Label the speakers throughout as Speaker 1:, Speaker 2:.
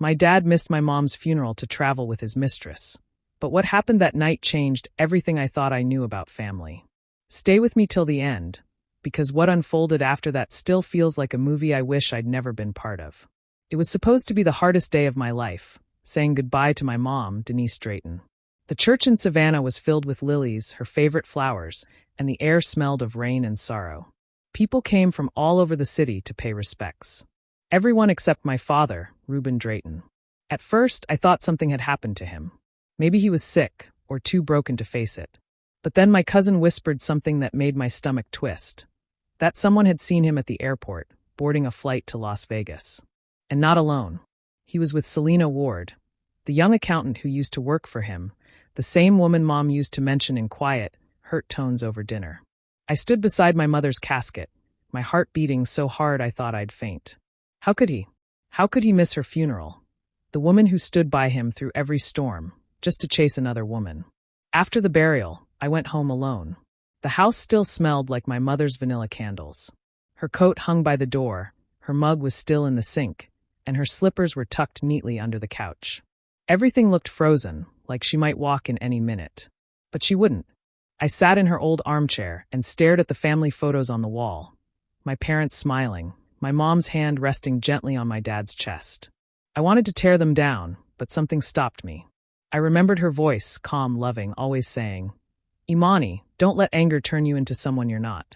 Speaker 1: My dad missed my mom's funeral to travel with his mistress. But what happened that night changed everything I thought I knew about family. Stay with me till the end, because what unfolded after that still feels like a movie I wish I'd never been part of. It was supposed to be the hardest day of my life, saying goodbye to my mom, Denise Drayton. The church in Savannah was filled with lilies, her favorite flowers, and the air smelled of rain and sorrow. People came from all over the city to pay respects. Everyone except my father, Reuben Drayton. At first, I thought something had happened to him. Maybe he was sick, or too broken to face it. But then my cousin whispered something that made my stomach twist. That someone had seen him at the airport, boarding a flight to Las Vegas. And not alone. He was with Selena Ward, the young accountant who used to work for him, the same woman Mom used to mention in quiet, hurt tones over dinner. I stood beside my mother's casket, my heart beating so hard I thought I'd faint. How could he? How could he miss her funeral? The woman who stood by him through every storm, just to chase another woman. After the burial, I went home alone. The house still smelled like my mother's vanilla candles. Her coat hung by the door, her mug was still in the sink, and her slippers were tucked neatly under the couch. Everything looked frozen, like she might walk in any minute. But she wouldn't. I sat in her old armchair and stared at the family photos on the wall. My parents smiling, my mom's hand resting gently on my dad's chest. I wanted to tear them down, but something stopped me. I remembered her voice, calm, loving, always saying, "Imani, don't let anger turn you into someone you're not."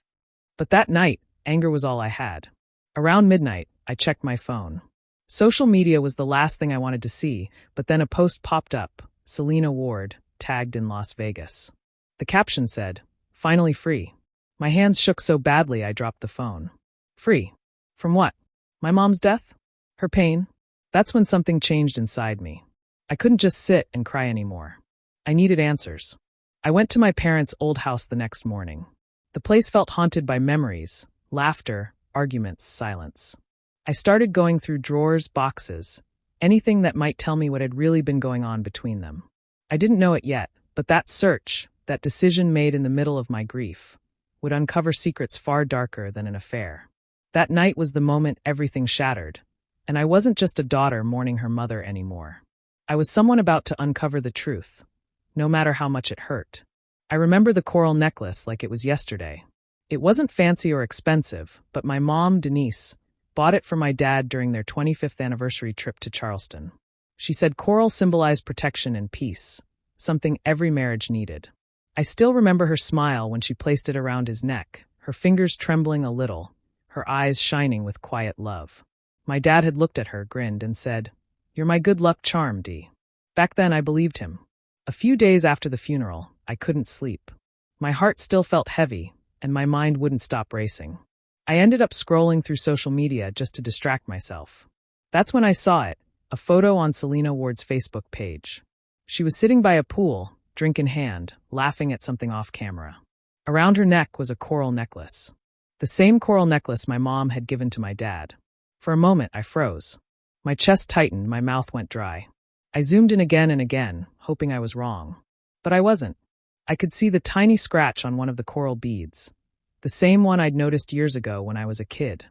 Speaker 1: But that night, anger was all I had. Around midnight, I checked my phone. Social media was the last thing I wanted to see, but then a post popped up, Selena Ward, tagged in Las Vegas. The caption said, "Finally free." My hands shook so badly I dropped the phone. Free? From what? My mom's death? Her pain? That's when something changed inside me. I couldn't just sit and cry anymore. I needed answers. I went to my parents' old house the next morning. The place felt haunted by memories, laughter, arguments, silence. I started going through drawers, boxes, anything that might tell me what had really been going on between them. I didn't know it yet, but that search, that decision made in the middle of my grief, would uncover secrets far darker than an affair. That night was the moment everything shattered, and I wasn't just a daughter mourning her mother anymore. I was someone about to uncover the truth, no matter how much it hurt. I remember the coral necklace like it was yesterday. It wasn't fancy or expensive, but my mom, Denise, bought it for my dad during their 25th anniversary trip to Charleston. She said coral symbolized protection and peace, something every marriage needed. I still remember her smile when she placed it around his neck, her fingers trembling a little, her eyes shining with quiet love. My dad had looked at her, grinned, and said, "You're my good luck charm, Dee." Back then, I believed him. A few days after the funeral, I couldn't sleep. My heart still felt heavy, and my mind wouldn't stop racing. I ended up scrolling through social media just to distract myself. That's when I saw it, a photo on Selena Ward's Facebook page. She was sitting by a pool, drink in hand, laughing at something off camera. Around her neck was a coral necklace. The same coral necklace my mom had given to my dad. For a moment, I froze. My chest tightened, my mouth went dry. I zoomed in again and again, hoping I was wrong. But I wasn't. I could see the tiny scratch on one of the coral beads. The same one I'd noticed years ago when I was a kid.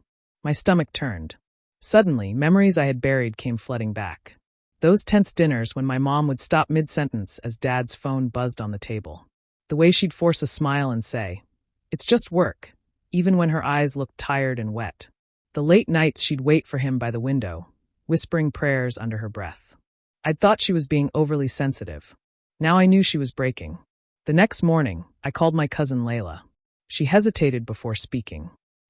Speaker 1: My stomach turned. Suddenly, memories I had buried came flooding back. Those tense dinners when my mom would stop mid-sentence as Dad's phone buzzed on the table. The way she'd force a smile and say, "It's just work," even when her eyes looked tired and wet. The late nights she'd wait for him by the window, whispering prayers under her breath. I'd thought she was being overly sensitive. Now I knew she was breaking. The next morning, I called my cousin Layla. She hesitated before speaking.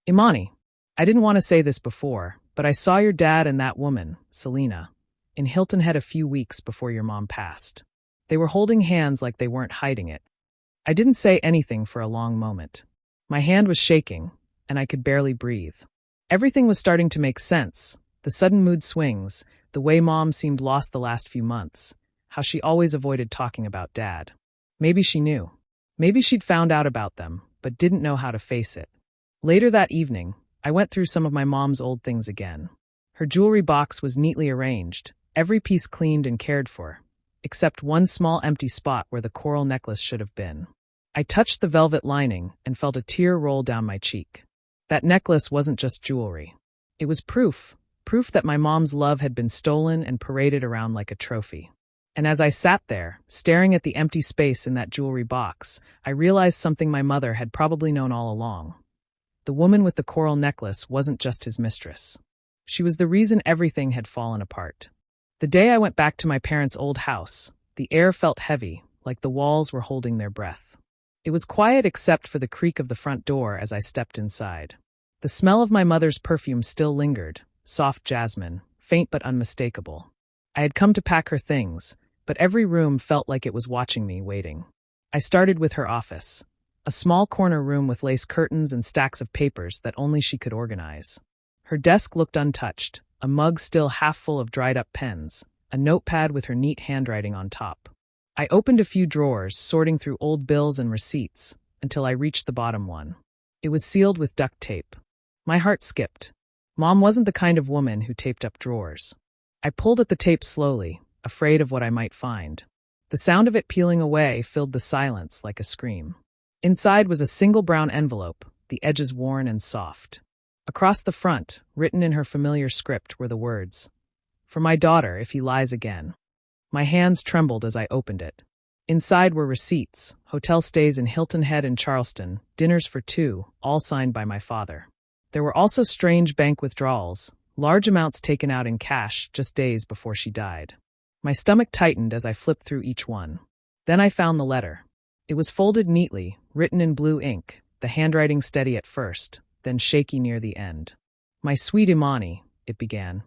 Speaker 1: "Imani, I didn't want to say this before, but I saw your dad and that woman, Selena, in Hilton Head a few weeks before your mom passed. They were holding hands like they weren't hiding it." I didn't say anything for a long moment. My hand was shaking, and I could barely breathe. Everything was starting to make sense. The sudden mood swings, the way Mom seemed lost the last few months, how she always avoided talking about Dad. Maybe she knew. Maybe she'd found out about them, but didn't know how to face it. Later that evening, I went through some of my mom's old things again. Her jewelry box was neatly arranged, every piece cleaned and cared for, except one small empty spot where the coral necklace should have been. I touched the velvet lining and felt a tear roll down my cheek. That necklace wasn't just jewelry. It was proof, proof that my mom's love had been stolen and paraded around like a trophy. And as I sat there, staring at the empty space in that jewelry box, I realized something my mother had probably known all along. The woman with the coral necklace wasn't just his mistress. She was the reason everything had fallen apart. The day I went back to my parents' old house, the air felt heavy, like the walls were holding their breath. It was quiet except for the creak of the front door as I stepped inside. The smell of my mother's perfume still lingered, soft jasmine, faint but unmistakable. I had come to pack her things, but every room felt like it was watching me, waiting. I started with her office, a small corner room with lace curtains and stacks of papers that only she could organize. Her desk looked untouched, a mug still half full of dried-up pens, a notepad with her neat handwriting on top. I opened a few drawers, sorting through old bills and receipts, until I reached the bottom one. It was sealed with duct tape. My heart skipped. Mom wasn't the kind of woman who taped up drawers. I pulled at the tape slowly, afraid of what I might find. The sound of it peeling away filled the silence like a scream. Inside was a single brown envelope, the edges worn and soft. Across the front, written in her familiar script, were the words, "For my daughter if he lies again." My hands trembled as I opened it. Inside were receipts, hotel stays in Hilton Head and Charleston, dinners for two, all signed by my father. There were also strange bank withdrawals, large amounts taken out in cash just days before she died. My stomach tightened as I flipped through each one. Then I found the letter. It was folded neatly, written in blue ink, the handwriting steady at first, then shaky near the end. "My sweet Imani," it began.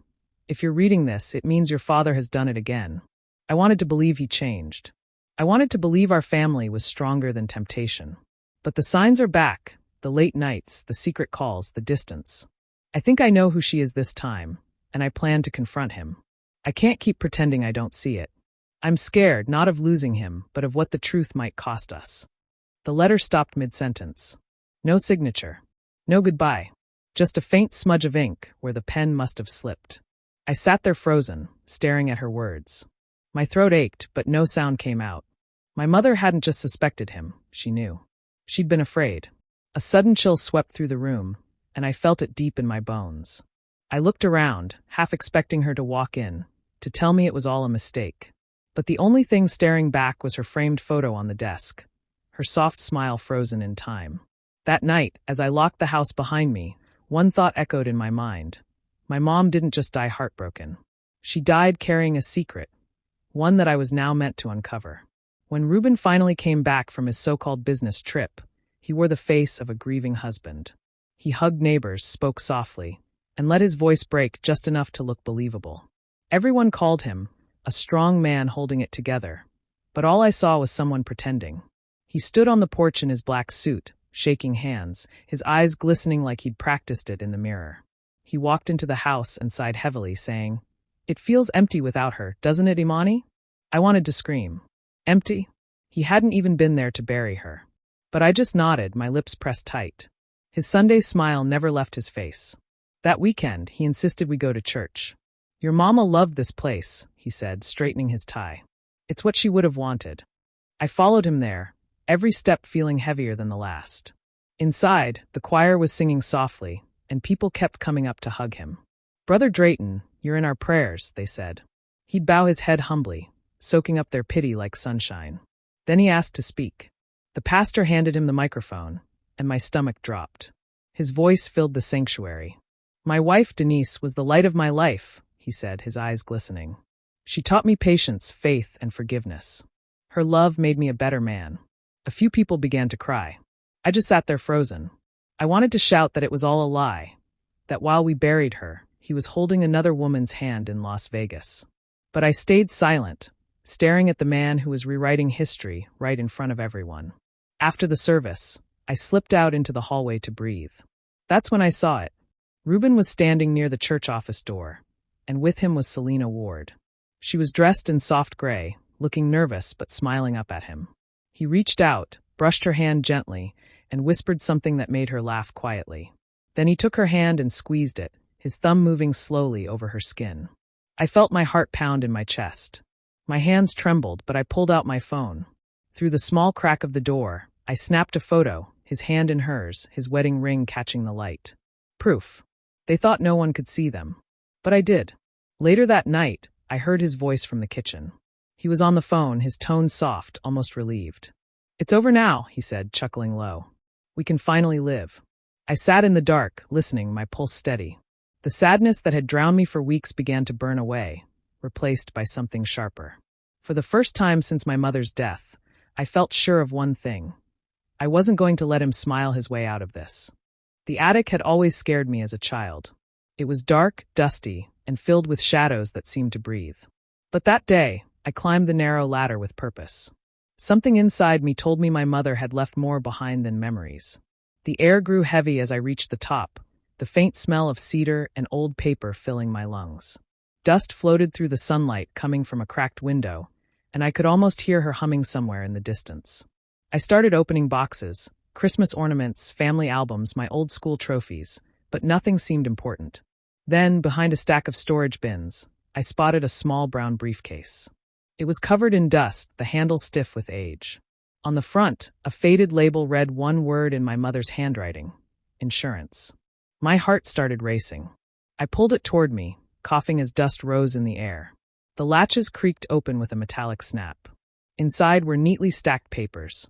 Speaker 1: "If you're reading this, it means your father has done it again." I wanted to believe he changed. I wanted to believe our family was stronger than temptation. But the signs are back, the late nights, the secret calls, the distance. I think I know who she is this time, and I plan to confront him. I can't keep pretending I don't see it. I'm scared, not of losing him, but of what the truth might cost us. The letter stopped mid-sentence. No signature. No goodbye. Just a faint smudge of ink where the pen must have slipped. I sat there frozen, staring at her words. My throat ached, but no sound came out. My mother hadn't just suspected him, she knew. She'd been afraid. A sudden chill swept through the room, and I felt it deep in my bones. I looked around, half expecting her to walk in, to tell me it was all a mistake. But the only thing staring back was her framed photo on the desk, her soft smile frozen in time. That night, as I locked the house behind me, one thought echoed in my mind. My mom didn't just die heartbroken. She died carrying a secret, one that I was now meant to uncover. When Reuben finally came back from his so-called business trip, he wore the face of a grieving husband. He hugged neighbors, spoke softly, and let his voice break just enough to look believable. Everyone called him a strong man holding it together, but all I saw was someone pretending. He stood on the porch in his black suit, shaking hands, his eyes glistening like he'd practiced it in the mirror. He walked into the house and sighed heavily, saying, "It feels empty without her, doesn't it, Imani?" I wanted to scream. Empty? He hadn't even been there to bury her. But I just nodded, my lips pressed tight. His Sunday smile never left his face. That weekend, he insisted we go to church. "Your mama loved this place," he said, straightening his tie. "It's what she would have wanted." I followed him there, every step feeling heavier than the last. Inside, the choir was singing softly, and people kept coming up to hug him. "Brother Drayton, you're in our prayers," they said. He'd bow his head humbly, soaking up their pity like sunshine. Then he asked to speak. The pastor handed him the microphone, and my stomach dropped. His voice filled the sanctuary. "My wife, Denise, was the light of my life," he said, his eyes glistening. "She taught me patience, faith, and forgiveness. Her love made me a better man." A few people began to cry. I just sat there frozen. I wanted to shout that it was all a lie, that while we buried her, he was holding another woman's hand in Las Vegas. But I stayed silent, staring at the man who was rewriting history right in front of everyone. After the service, I slipped out into the hallway to breathe. That's when I saw it. Reuben was standing near the church office door, and with him was Selena Ward. She was dressed in soft gray, looking nervous but smiling up at him. He reached out, brushed her hand gently, and whispered something that made her laugh quietly. Then he took her hand and squeezed it, his thumb moving slowly over her skin. I felt my heart pound in my chest. My hands trembled, but I pulled out my phone. Through the small crack of the door, I snapped a photo, his hand in hers, his wedding ring catching the light. Proof. They thought no one could see them. But I did. Later that night, I heard his voice from the kitchen. He was on the phone, his tone soft, almost relieved. "It's over now," he said, chuckling low. "We can finally live." I sat in the dark, listening, my pulse steady. The sadness that had drowned me for weeks began to burn away, replaced by something sharper. For the first time since my mother's death, I felt sure of one thing. I wasn't going to let him smile his way out of this. The attic had always scared me as a child. It was dark, dusty, and filled with shadows that seemed to breathe. But that day, I climbed the narrow ladder with purpose. Something inside me told me my mother had left more behind than memories. The air grew heavy as I reached the top, the faint smell of cedar and old paper filling my lungs. Dust floated through the sunlight coming from a cracked window, and I could almost hear her humming somewhere in the distance. I started opening boxes, Christmas ornaments, family albums, my old school trophies, but nothing seemed important. Then, behind a stack of storage bins, I spotted a small brown briefcase. It was covered in dust, the handle stiff with age. On the front, a faded label read one word in my mother's handwriting: insurance. My heart started racing. I pulled it toward me, coughing as dust rose in the air. The latches creaked open with a metallic snap. Inside were neatly stacked papers,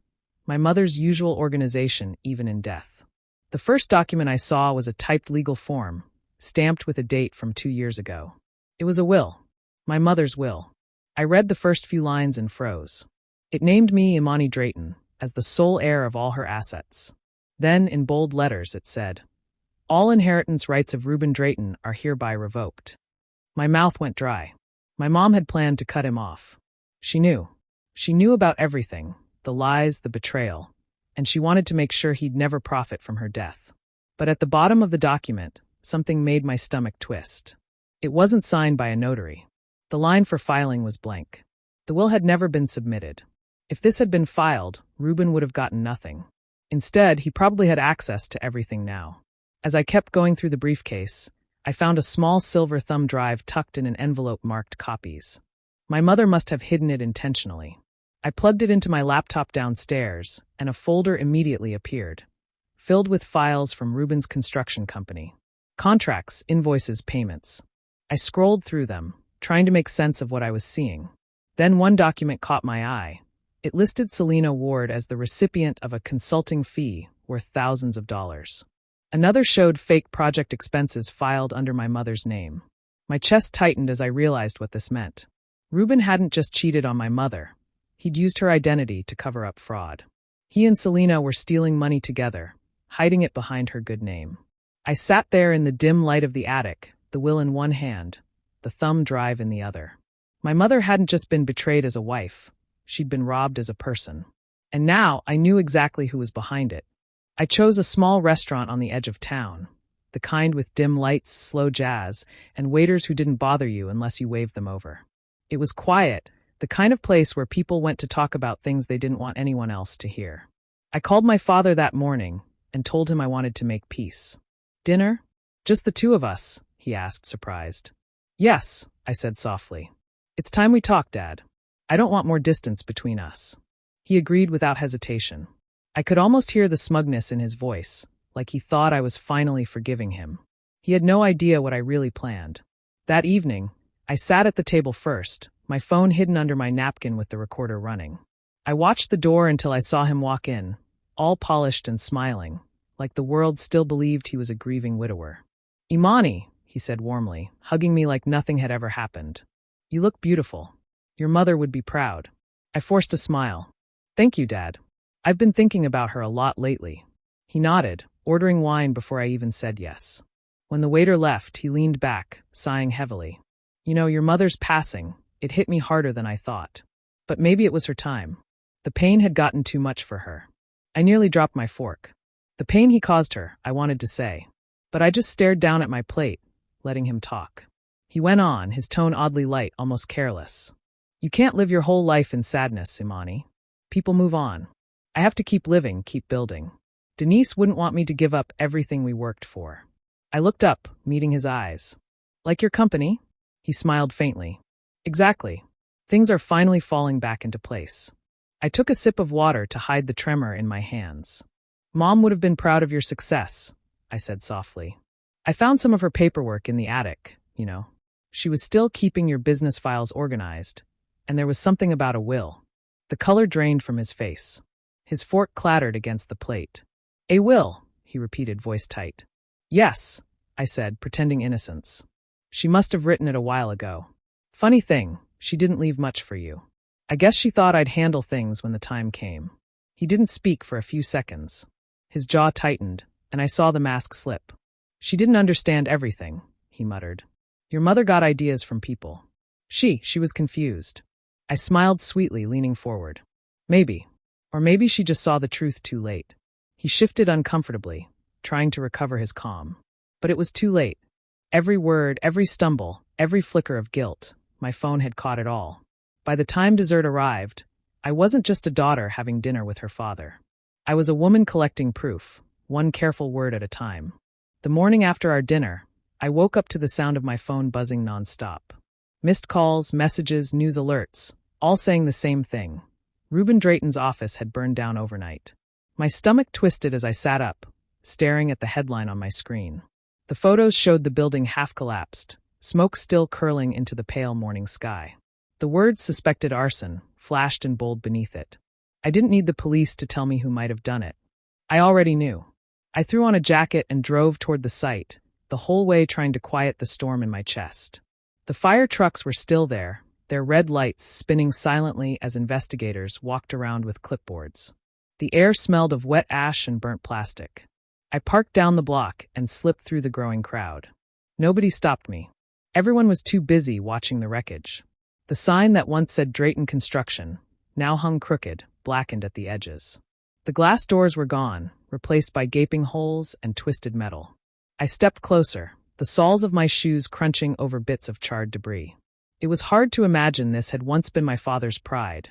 Speaker 1: my mother's usual organization even in death. The first document I saw was a typed legal form, stamped with a date from 2 years ago. It was a will, my mother's will. I read the first few lines and froze. It named me, Imani Drayton, as the sole heir of all her assets. Then, in bold letters, it said, "All inheritance rights of Reuben Drayton are hereby revoked." My mouth went dry. My mom had planned to cut him off. She knew. She knew about everything, the lies, the betrayal, and she wanted to make sure he'd never profit from her death. But at the bottom of the document, something made my stomach twist. It wasn't signed by a notary. The line for filing was blank. The will had never been submitted. If this had been filed, Reuben would have gotten nothing. Instead, he probably had access to everything now. As I kept going through the briefcase, I found a small silver thumb drive tucked in an envelope marked copies. My mother must have hidden it intentionally. I plugged it into my laptop downstairs, and a folder immediately appeared, filled with files from Reuben's construction company. Contracts, invoices, payments. I scrolled through them, trying to make sense of what I was seeing. Then one document caught my eye. It listed Selena Ward as the recipient of a consulting fee worth thousands of dollars. Another showed fake project expenses filed under my mother's name. My chest tightened as I realized what this meant. Reuben hadn't just cheated on my mother. He'd used her identity to cover up fraud. He and Selena were stealing money together, hiding it behind her good name. I sat there in the dim light of the attic, the will in one hand, the thumb drive in the other. My mother hadn't just been betrayed as a wife, she'd been robbed as a person. And now I knew exactly who was behind it. I chose a small restaurant on the edge of town, the kind with dim lights, slow jazz, and waiters who didn't bother you unless you waved them over. It was quiet, the kind of place where people went to talk about things they didn't want anyone else to hear. I called my father that morning and told him I wanted to make peace. "Dinner? Just the two of us?" he asked, surprised. "Yes," I said softly. "It's time we talk, Dad. I don't want more distance between us." He agreed without hesitation. I could almost hear the smugness in his voice, like he thought I was finally forgiving him. He had no idea what I really planned. That evening, I sat at the table first, my phone hidden under my napkin with the recorder running. I watched the door until I saw him walk in, all polished and smiling, like the world still believed he was a grieving widower. "Imani," he said warmly, hugging me like nothing had ever happened. "You look beautiful. Your mother would be proud." I forced a smile. "Thank you, Dad. I've been thinking about her a lot lately." He nodded, ordering wine before I even said yes. When the waiter left, he leaned back, sighing heavily. "You know, your mother's passing. It hit me harder than I thought. But maybe it was her time. The pain had gotten too much for her." I nearly dropped my fork. The pain he caused her, I wanted to say. But I just stared down at my plate, letting him talk. He went on, his tone oddly light, almost careless. "You can't live your whole life in sadness, Imani. People move on. I have to keep living, keep building. Denise wouldn't want me to give up everything we worked for." I looked up, meeting his eyes. "Like your company?" He smiled faintly. "Exactly. Things are finally falling back into place." I took a sip of water to hide the tremor in my hands. "Mom would have been proud of your success," I said softly. "I found some of her paperwork in the attic, you know. She was still keeping your business files organized, and there was something about a will. The color drained from his face. His fork clattered against the plate. "A will," he repeated, voice tight. "Yes," I said, pretending innocence. "She must have written it a while ago. Funny thing, she didn't leave much for you. I guess she thought I'd handle things when the time came." He didn't speak for a few seconds. His jaw tightened, and I saw the mask slip. "She didn't understand everything," he muttered. "Your mother got ideas from people." She was confused. I smiled sweetly, leaning forward. "Maybe. Or maybe she just saw the truth too late." He shifted uncomfortably, trying to recover his calm. But it was too late. Every word, every stumble, every flicker of guilt, my phone had caught it all. By the time dessert arrived, I wasn't just a daughter having dinner with her father. I was a woman collecting proof, one careful word at a time. The morning after our dinner, I woke up to the sound of my phone buzzing nonstop. Missed calls, messages, news alerts, all saying the same thing. Reuben Drayton's office had burned down overnight. My stomach twisted as I sat up, staring at the headline on my screen. The photos showed the building half collapsed, smoke still curling into the pale morning sky. The words "suspected arson" flashed in bold beneath it. I didn't need the police to tell me who might have done it. I already knew. I threw on a jacket and drove toward the site, the whole way trying to quiet the storm in my chest. The fire trucks were still there, their red lights spinning silently as investigators walked around with clipboards. The air smelled of wet ash and burnt plastic. I parked down the block and slipped through the growing crowd. Nobody stopped me. Everyone was too busy watching the wreckage. The sign that once said Drayton Construction now hung crooked, blackened at the edges. The glass doors were gone, replaced by gaping holes and twisted metal. I stepped closer, the soles of my shoes crunching over bits of charred debris. It was hard to imagine this had once been my father's pride,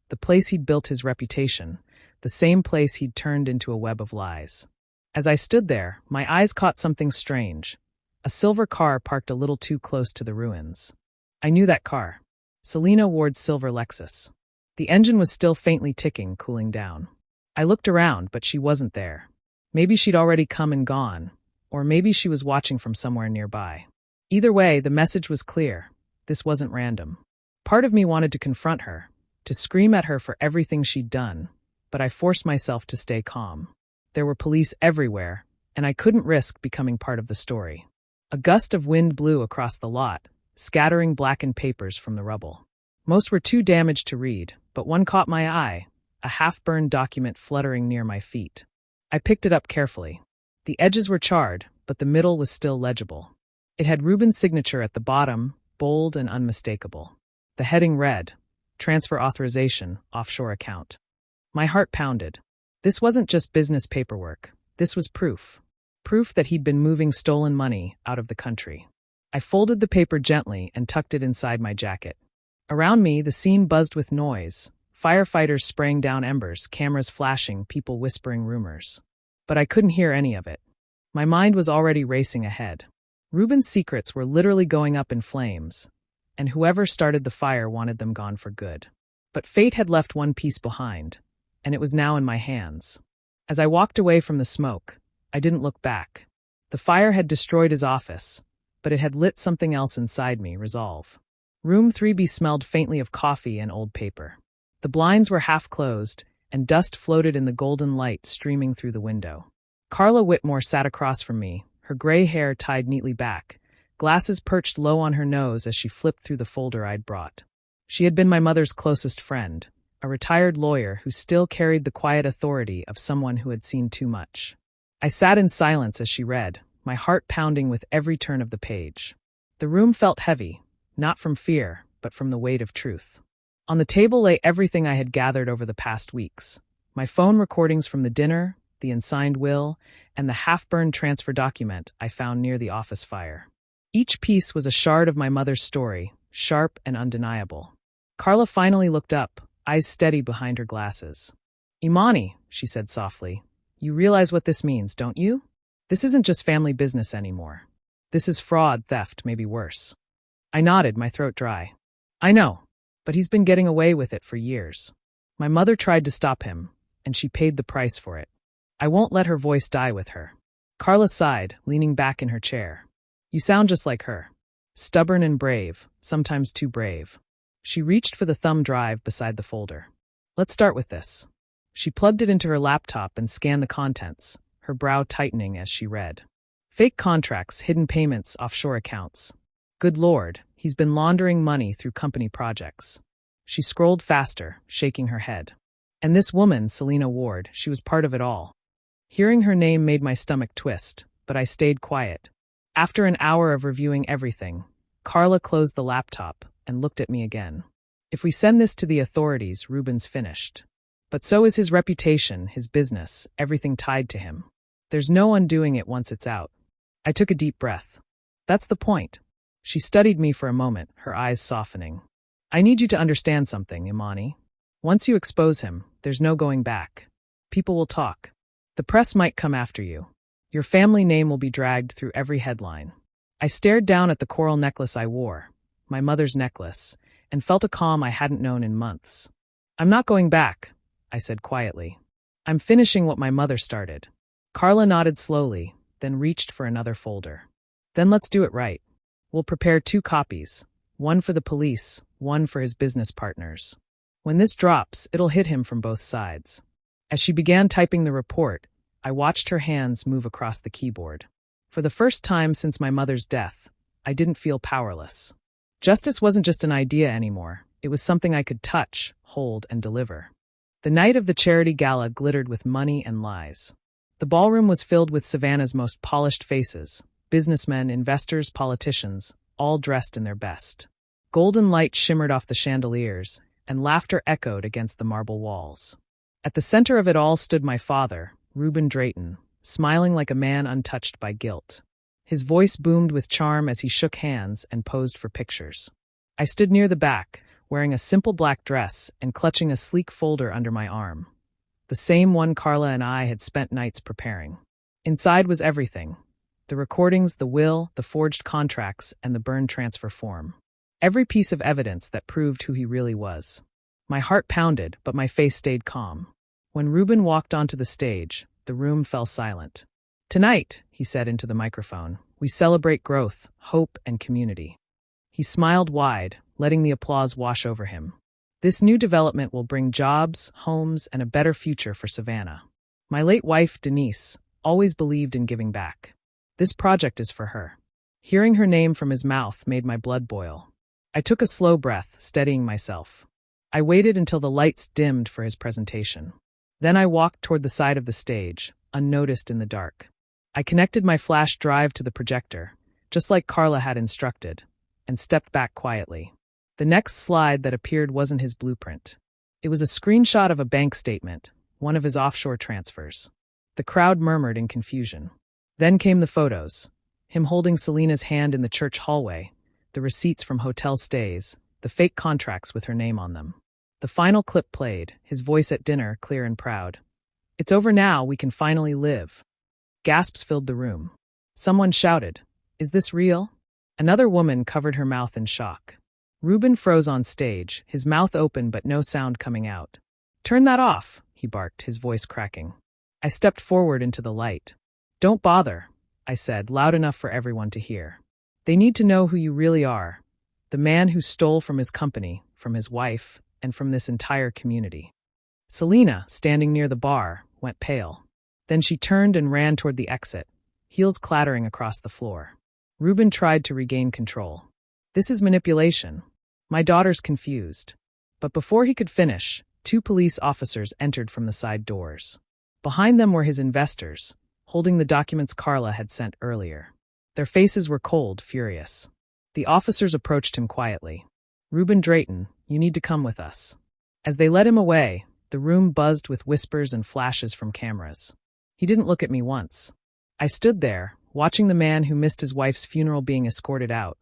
Speaker 1: the place he'd built his reputation, the same place he'd turned into a web of lies. As I stood there, my eyes caught something strange. A silver car parked a little too close to the ruins. I knew that car. Selena Ward's silver Lexus. The engine was still faintly ticking, cooling down. I looked around, but she wasn't there. Maybe she'd already come and gone, or maybe she was watching from somewhere nearby. Either way, the message was clear. This wasn't random. Part of me wanted to confront her, to scream at her for everything she'd done, but I forced myself to stay calm. There were police everywhere, and I couldn't risk becoming part of the story. A gust of wind blew across the lot, scattering blackened papers from the rubble. Most were too damaged to read, but one caught my eye, a half-burned document fluttering near my feet. I picked it up carefully. The edges were charred, but the middle was still legible. It had Reuben's signature at the bottom, bold and unmistakable. The heading read, "Transfer Authorization, Offshore Account." My heart pounded. This wasn't just business paperwork. This was proof. Proof that he'd been moving stolen money out of the country. I folded the paper gently and tucked it inside my jacket. Around me, the scene buzzed with noise. Firefighters spraying down embers, cameras flashing, people whispering rumors. But I couldn't hear any of it. My mind was already racing ahead. Reuben's secrets were literally going up in flames, and whoever started the fire wanted them gone for good. But fate had left one piece behind, and it was now in my hands. As I walked away from the smoke, I didn't look back. The fire had destroyed his office, but it had lit something else inside me, resolve. Room 3B smelled faintly of coffee and old paper. The blinds were half closed, and dust floated in the golden light streaming through the window. Carla Whitmore sat across from me, her gray hair tied neatly back, glasses perched low on her nose as she flipped through the folder I'd brought. She had been my mother's closest friend, a retired lawyer who still carried the quiet authority of someone who had seen too much. I sat in silence as she read, my heart pounding with every turn of the page. The room felt heavy, not from fear, but from the weight of truth. On the table lay everything I had gathered over the past weeks. My phone recordings from the dinner, the unsigned will, and the half-burned transfer document I found near the office fire. Each piece was a shard of my mother's story, sharp and undeniable. Carla finally looked up, eyes steady behind her glasses. "Imani," she said softly, "you realize what this means, don't you? This isn't just family business anymore. This is fraud, theft, maybe worse." I nodded, my throat dry. "I know, but he's been getting away with it for years. My mother tried to stop him, and she paid the price for it. I won't let her voice die with her." Carla sighed, leaning back in her chair. "You sound just like her. Stubborn and brave, sometimes too brave. She reached for the thumb drive beside the folder. Let's start with this. She plugged it into her laptop and scanned the contents, her brow tightening as she read. Fake contracts, hidden payments, offshore accounts. Good Lord, he's been laundering money through company projects. She scrolled faster, shaking her head. And this woman, Selena Ward, she was part of it all. Hearing her name made my stomach twist, but I stayed quiet. After an hour of reviewing everything, Carla closed the laptop and looked at me again. If we send this to the authorities, Ruben's finished. But so is his reputation, his business, everything tied to him. There's no undoing it once it's out. I took a deep breath. That's the point. She studied me for a moment, her eyes softening. I need you to understand something, Imani. Once you expose him, there's no going back. People will talk. The press might come after you. Your family name will be dragged through every headline. I stared down at the coral necklace I wore, my mother's necklace, and felt a calm I hadn't known in months. I'm not going back, I said quietly. I'm finishing what my mother started. Carla nodded slowly, then reached for another folder. Then let's do it right. We'll prepare 2 copies, one for the police, one for his business partners. When this drops, it'll hit him from both sides. As she began typing the report, I watched her hands move across the keyboard. For the first time since my mother's death, I didn't feel powerless. Justice wasn't just an idea anymore. It was something I could touch, hold, and deliver. The night of the charity gala glittered with money and lies. The ballroom was filled with Savannah's most polished faces, businessmen, investors, politicians, all dressed in their best. Golden light shimmered off the chandeliers, and laughter echoed against the marble walls. At the center of it all stood my father, Reuben Drayton, smiling like a man untouched by guilt. His voice boomed with charm as he shook hands and posed for pictures. I stood near the back, wearing a simple black dress and clutching a sleek folder under my arm. The same one Carla and I had spent nights preparing. Inside was everything. The recordings, the will, the forged contracts, and the burned transfer form. Every piece of evidence that proved who he really was. My heart pounded, but my face stayed calm. When Reuben walked onto the stage, the room fell silent. Tonight, he said into the microphone, we celebrate growth, hope, and community. He smiled wide, letting the applause wash over him. This new development will bring jobs, homes, and a better future for Savannah. My late wife, Denise, always believed in giving back. This project is for her. Hearing her name from his mouth made my blood boil. I took a slow breath, steadying myself. I waited until the lights dimmed for his presentation. Then I walked toward the side of the stage, unnoticed in the dark. I connected my flash drive to the projector, just like Carla had instructed, and stepped back quietly. The next slide that appeared wasn't his blueprint. It was a screenshot of a bank statement, one of his offshore transfers. The crowd murmured in confusion. Then came the photos. Him holding Selena's hand in the church hallway, the receipts from hotel stays, the fake contracts with her name on them. The final clip played, his voice at dinner, clear and proud. It's over now, we can finally live. Gasps filled the room. Someone shouted, "Is this real?" Another woman covered her mouth in shock. Reuben froze on stage, his mouth open but no sound coming out. "Turn that off," he barked, his voice cracking. I stepped forward into the light. "Don't bother," I said, loud enough for everyone to hear. "They need to know who you really are. The man who stole from his company, from his wife, and from this entire community." Selena, standing near the bar, went pale. Then she turned and ran toward the exit, heels clattering across the floor. Reuben tried to regain control. "This is manipulation. My daughter's confused." But before he could finish, 2 police officers entered from the side doors. Behind them were his investors, holding the documents Carla had sent earlier. Their faces were cold, furious. The officers approached him quietly. "Reuben Drayton, you need to come with us." As they led him away, the room buzzed with whispers and flashes from cameras. He didn't look at me once. I stood there, watching the man who missed his wife's funeral being escorted out.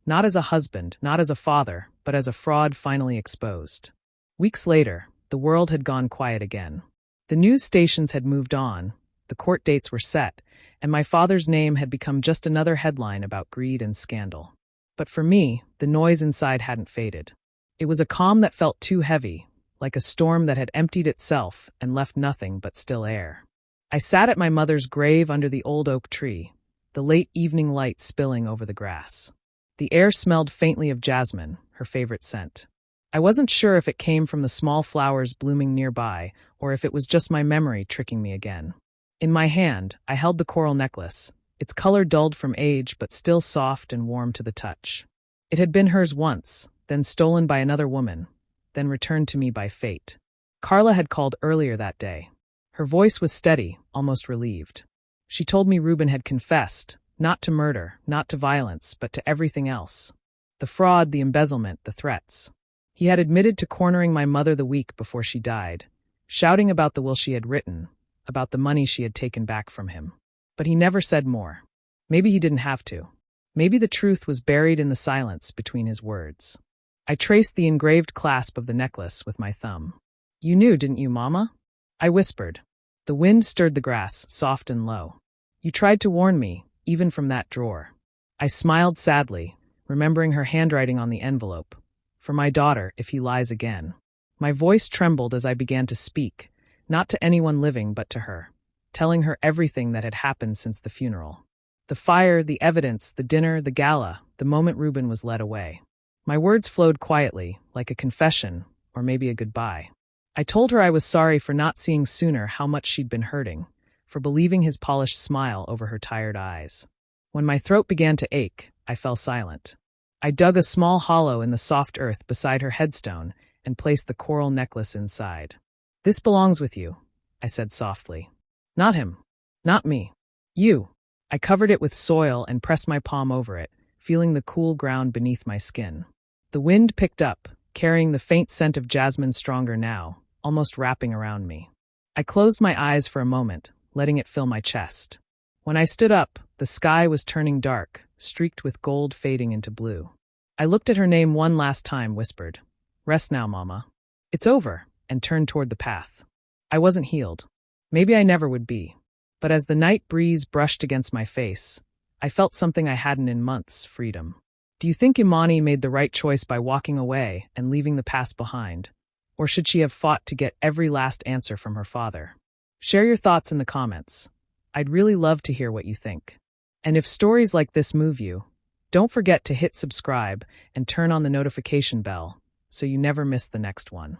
Speaker 1: Not as a husband, not as a father, but as a fraud finally exposed. Weeks later, the world had gone quiet again. The news stations had moved on, the court dates were set, and my father's name had become just another headline about greed and scandal. But for me, the noise inside hadn't faded. It was a calm that felt too heavy, like a storm that had emptied itself and left nothing but still air. I sat at my mother's grave under the old oak tree, the late evening light spilling over the grass. The air smelled faintly of jasmine, her favorite scent. I wasn't sure if it came from the small flowers blooming nearby or if it was just my memory tricking me again. In my hand, I held the coral necklace, its color dulled from age but still soft and warm to the touch. It had been hers once, then stolen by another woman, then returned to me by fate. Carla had called earlier that day. Her voice was steady, almost relieved. She told me Reuben had confessed, not to murder, not to violence, but to everything else. The fraud, the embezzlement, the threats. He had admitted to cornering my mother the week before she died, shouting about the will she had written, about the money she had taken back from him. But he never said more. Maybe he didn't have to. Maybe the truth was buried in the silence between his words. I traced the engraved clasp of the necklace with my thumb. "You knew, didn't you, Mama?" I whispered. The wind stirred the grass, soft and low. "You tried to warn me, even from that drawer." I smiled sadly, remembering her handwriting on the envelope. "For my daughter, if he lies again." My voice trembled as I began to speak, not to anyone living but to her, telling her everything that had happened since the funeral. The fire, the evidence, the dinner, the gala, the moment Reuben was led away. My words flowed quietly, like a confession, or maybe a goodbye. I told her I was sorry for not seeing sooner how much she'd been hurting, for believing his polished smile over her tired eyes. When my throat began to ache, I fell silent. I dug a small hollow in the soft earth beside her headstone and placed the coral necklace inside. "This belongs with you," I said softly. "Not him. Not me. You." I covered it with soil and pressed my palm over it, feeling the cool ground beneath my skin. The wind picked up, carrying the faint scent of jasmine stronger now, almost wrapping around me. I closed my eyes for a moment, letting it fill my chest. When I stood up, the sky was turning dark, streaked with gold fading into blue. I looked at her name one last time, whispered, "Rest now, Mama." "It's over," and turned toward the path. I wasn't healed. Maybe I never would be. But as the night breeze brushed against my face, I felt something I hadn't in months: freedom. Do you think Imani made the right choice by walking away and leaving the past behind? Or should she have fought to get every last answer from her father? Share your thoughts in the comments. I'd really love to hear what you think. And if stories like this move you, don't forget to hit subscribe and turn on the notification bell so you never miss the next one.